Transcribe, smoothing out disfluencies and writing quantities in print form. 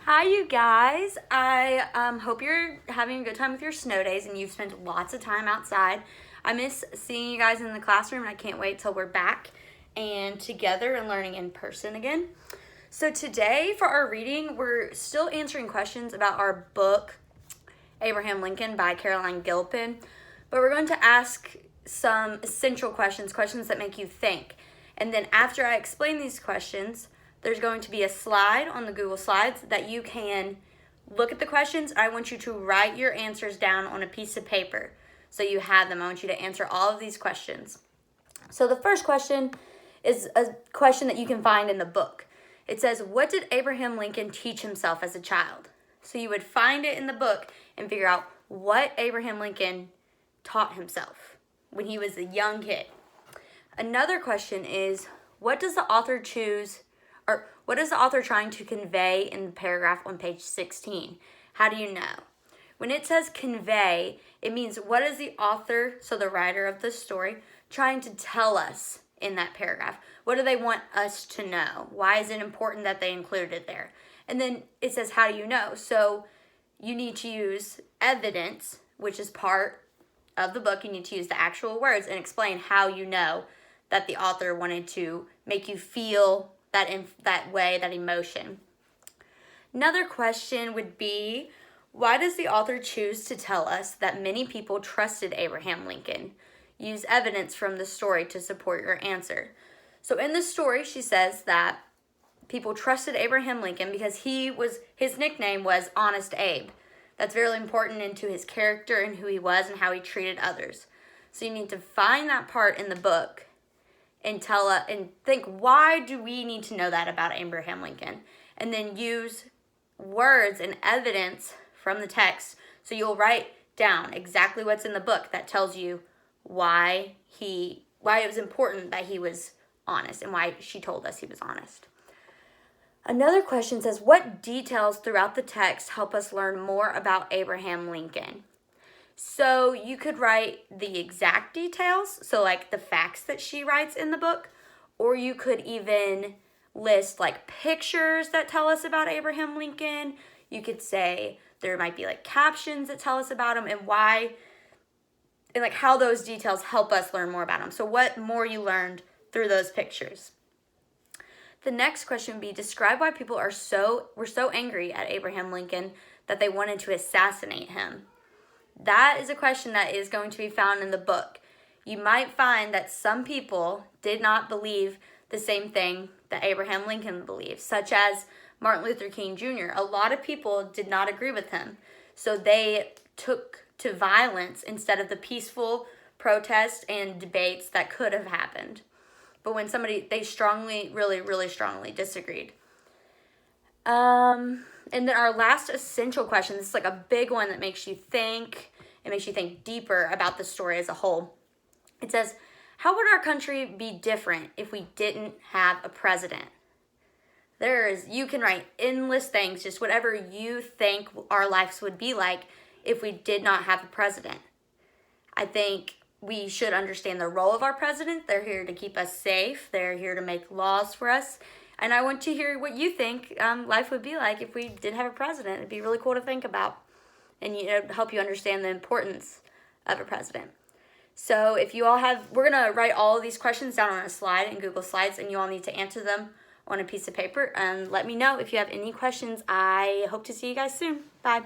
Hi, you guys. I hope you're having a good time with your snow days and you've spent lots of time outside. I miss seeing you guys in the classroom and I can't wait till we're back and together and learning in person again. So today for our reading, we're still answering questions about our book, Abraham Lincoln by Caroline Gilpin, but we're going to ask some essential questions that make you think. And then after I explain these questions, there's going to be a slide on the Google Slides that you can look at the questions. I want you to write your answers down on a piece of paper so you have them. I want you to answer all of these questions. So the first question is a question that you can find in the book. It says, what did Abraham Lincoln teach himself as a child? So you would find it in the book and figure out what Abraham Lincoln taught himself when he was a young kid. Another question is, what is the author trying to convey in the paragraph on page 16? How do you know? When it says convey, it means what is the author, so the writer of the story, trying to tell us in that paragraph? What do they want us to know? Why is it important that they included it there? And then it says, how do you know? So you need to use evidence, which is part of the book. You need to use the actual words and explain how you know that the author wanted to make you feel that way, that emotion. Another question would be, why does the author choose to tell us that many people trusted Abraham Lincoln? Use evidence from the story to support your answer. So in the story, she says that people trusted Abraham Lincoln because his nickname was Honest Abe. That's very important into his character and who he was and how he treated others. So you need to find that part in the book and think, why do we need to know that about Abraham Lincoln? And then use words and evidence from the text. So you'll write down exactly what's in the book that tells you why it was important that he was honest and why she told us he was honest. Another question says, what details throughout the text help us learn more about Abraham Lincoln? So you could write the exact details, so like the facts that she writes in the book, or you could even list like pictures that tell us about Abraham Lincoln. You could say there might be like captions that tell us about him and why, and like how those details help us learn more about him. So what more you learned through those pictures. The next question would be, describe why people were so angry at Abraham Lincoln that they wanted to assassinate him. That is a question that is going to be found in the book. You might find that some people did not believe the same thing that Abraham Lincoln believed, such as Martin Luther King Jr. A lot of people did not agree with him, so they took to violence instead of the peaceful protests and debates that could have happened. But when they strongly, really, really strongly disagreed. And then our last essential question, this is like a big one that makes you think. It makes you think deeper about the story as a whole. It says, how would our country be different if we didn't have a president? You can write endless things, just whatever you think our lives would be like if we did not have a president. I think we should understand the role of our president. They're here to keep us safe. They're here to make laws for us. And I want to hear what you think life would be like if we did have a president. It'd be really cool to think about and help you understand the importance of a president. So if you all we're going to write all of these questions down on a slide in Google Slides, and you all need to answer them on a piece of paper. And let me know if you have any questions. I hope to see you guys soon. Bye.